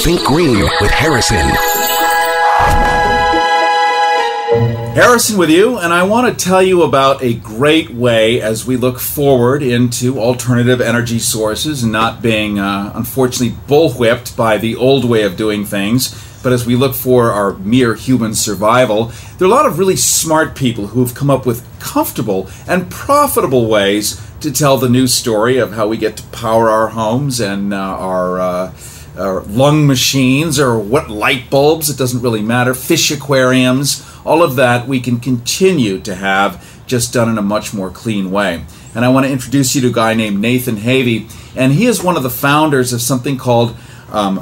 Think Green with Harrison. Harrison with you, and I want to tell you about a great way as we look forward into alternative energy sources and not being, unfortunately, bullwhipped by the old way of doing things, but as we look for our mere human survival. There are a lot of really smart people who have come up with comfortable and profitable ways to tell the news story of how we get to power our homes and our lung machines, or what light bulbs, it doesn't really matter, fish aquariums, all of that we can continue to have, just done in a much more clean way. And I want to introduce you to a guy named Nathan Haiti, and he is one of the founders of something called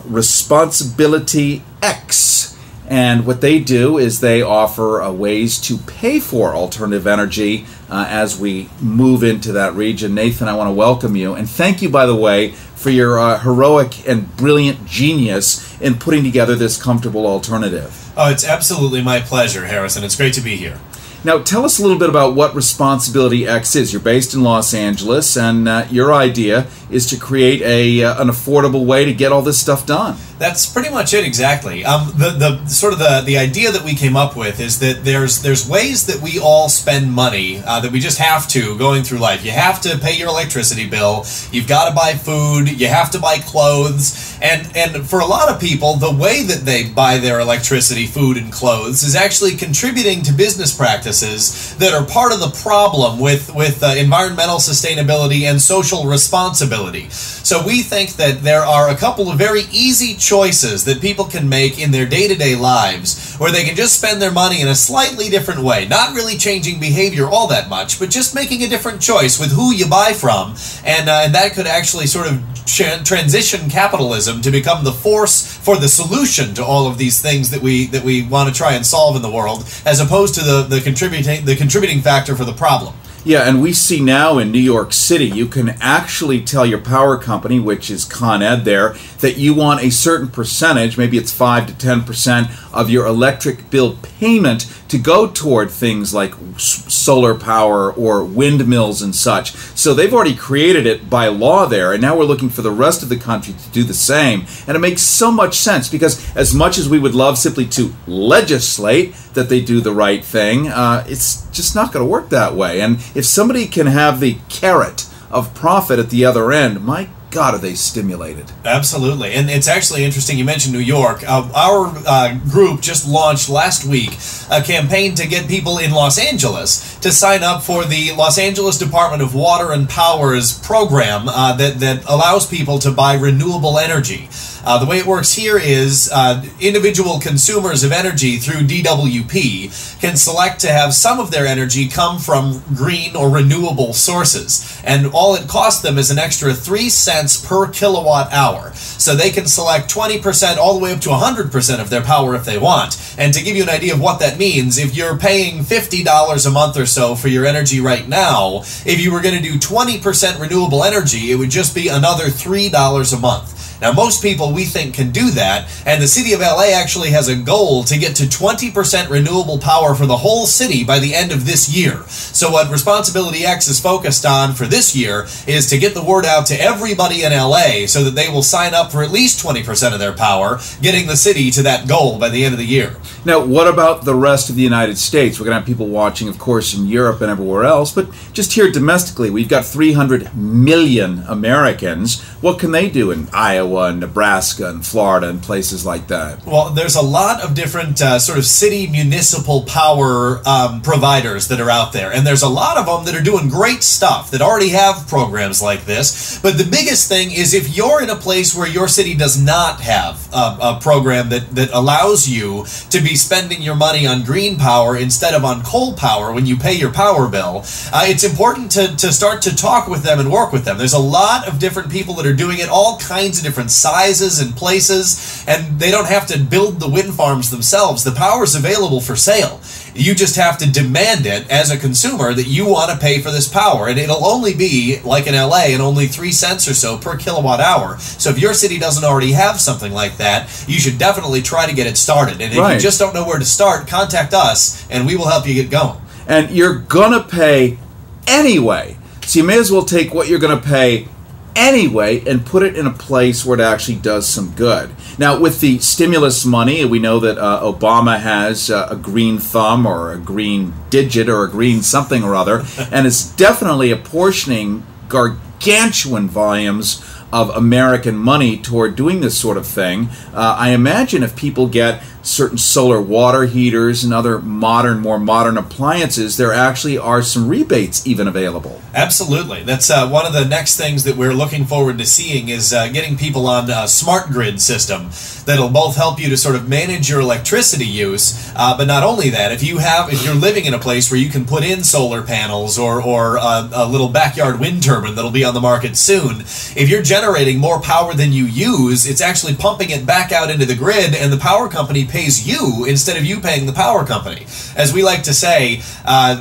Responsibility X. And what they do is they offer ways to pay for alternative energy as we move into that region. Nathan, I want to welcome you, and thank you, by the way, for your heroic and brilliant genius in putting together this comfortable alternative. Oh, it's absolutely my pleasure, Harrison. It's great to be here. Now, tell us a little bit about what Responsibility X is. You're based in Los Angeles, and your idea is to create an affordable way to get all this stuff done. That's pretty much it, exactly. The idea that we came up with is that there's ways that we all spend money that we just have to going through life. You have to pay your electricity bill. You've got to buy food. You have to buy clothes. And for a lot of people, the way that they buy their electricity, food, and clothes is actually contributing to business practices that are part of the problem with environmental sustainability and social responsibility. So we think that there are a couple of very easy choices that people can make in their day-to-day lives where they can just spend their money in a slightly different way, not really changing behavior all that much, but just making a different choice with who you buy from, and that could actually sort of transition capitalism to become the force for the solution to all of these things that we want to try and solve in the world, as opposed to the contributing factor for the problem. Yeah, and we see now in New York City, you can actually tell your power company, which is Con Ed there, that you want a certain percentage, maybe it's 5 to 10% of your electric bill payment to go toward things like solar power or windmills and such. So they've already created it by law there, and now we're looking for the rest of the country to do the same. And it makes so much sense, because as much as we would love simply to legislate that they do the right thing, it's just not going to work that way. And if somebody can have the carrot of profit at the other end, my God, are they stimulated. Absolutely. And it's actually interesting you mentioned New York. Our group just launched last week a campaign to get people in Los Angeles to sign up for the Los Angeles Department of Water and Power's program that allows people to buy renewable energy. The way it works here is individual consumers of energy through DWP can select to have some of their energy come from green or renewable sources. And all it costs them is an extra 3 cents per kilowatt hour. So they can select 20% all the way up to 100% of their power if they want. And to give you an idea of what that means, if you're paying $50 a month or so for your energy right now, if you were going to do 20% renewable energy, it would just be another $3 a month. Now, most people, we think, can do that, and the city of LA actually has a goal to get to 20% renewable power for the whole city by the end of this year. So what Responsibility X is focused on for this year is to get the word out to everybody in LA so that they will sign up for at least 20% of their power, getting the city to that goal by the end of the year. Now, what about the rest of the United States? We're going to have people watching, of course, in Europe and everywhere else, but just here domestically, we've got 300 million Americans. What can they do in Iowa and Nebraska and Florida and places like that? Well, there's a lot of different sort of city municipal power providers that are out there, and there's a lot of them that are doing great stuff, that already have programs like this. But the biggest thing is, if you're in a place where your city does not have a program that allows you to be spending your money on green power instead of on coal power when you pay your power bill, it's important to start to talk with them and work with them. There's a lot of different people that are doing it, all kinds of different sizes and places, and they don't have to build the wind farms themselves. The power is available for sale. You just have to demand it as a consumer that you want to pay for this power, and it'll only be, like in LA, and only 3 cents or so per kilowatt hour. So if your city doesn't already have something like that, you should definitely try to get it started. And if you just don't know where to start, contact us, and we will help you get going. And you're going to pay anyway, so you may as well take what you're going to pay anyway and put it in a place where it actually does some good. Now, with the stimulus money, we know that Obama has a green thumb or a green digit or a green something or other, and it's definitely apportioning gargantuan volumes of American money toward doing this sort of thing. I imagine if people get certain solar water heaters and other more modern appliances, there actually are some rebates even available. Absolutely. That's one of the next things that we're looking forward to seeing is getting people on a smart grid system that'll both help you to sort of manage your electricity use, but not only that, if you're living in a place where you can put in solar panels or a little backyard wind turbine that'll be on the market soon, if you're generating more power than you use, it's actually pumping it back out into the grid, and the power company pays you instead of you paying the power company. As we like to say,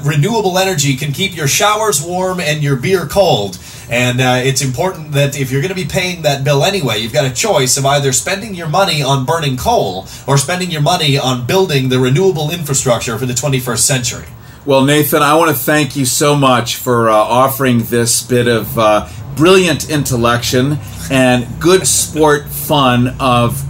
renewable energy can keep your showers warm and your beer cold. And it's important that if you're going to be paying that bill anyway, you've got a choice of either spending your money on burning coal or spending your money on building the renewable infrastructure for the 21st century. Well, Nathan, I want to thank you so much for offering this bit of brilliant intellection and good sport fun of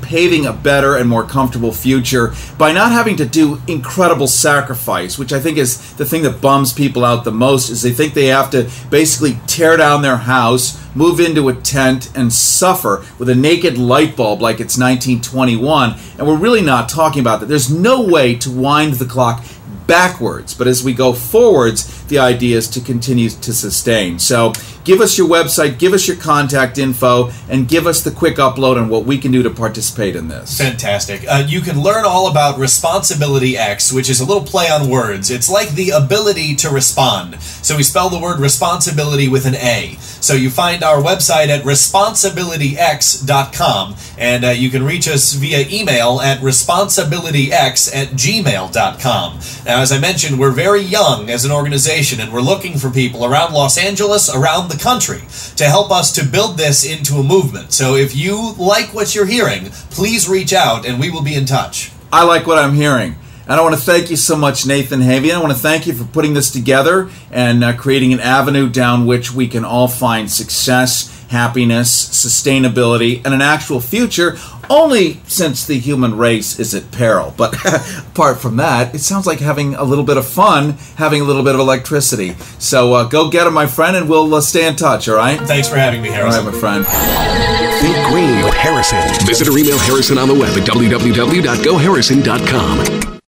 paving a better and more comfortable future by not having to do incredible sacrifice, which I think is the thing that bums people out the most, is they think they have to basically tear down their house, move into a tent, and suffer with a naked light bulb like it's 1921. And we're really not talking about that. There's no way to wind the clock backwards, but as we go forwards, the idea is to continue to sustain. So give us your website, give us your contact info, and give us the quick upload on what we can do to participate in this. Fantastic. You can learn all about Responsibility X, which is a little play on words. It's like the ability to respond. So we spell the word responsibility with an A. So you find our website at responsibilityx.com, and you can reach us via email at responsibilityx@gmail.com. Now, as I mentioned, we're very young as an organization, and we're looking for people around Los Angeles, around the country, to help us to build this into a movement. So if you like what you're hearing, please reach out, and we will be in touch. I like what I'm hearing. And I want to thank you so much, Nathan Havian. I want to thank you for putting this together and creating an avenue down which we can all find success, happiness, sustainability, and an actual future, only since the human race is at peril. But apart from that, it sounds like having a little bit of fun, having a little bit of electricity. So go get it, my friend, and we'll stay in touch, all right? Thanks for having me, Harrison. All right, my friend. Think green with Harrison. Visit or email Harrison on the web at www.goharrison.com.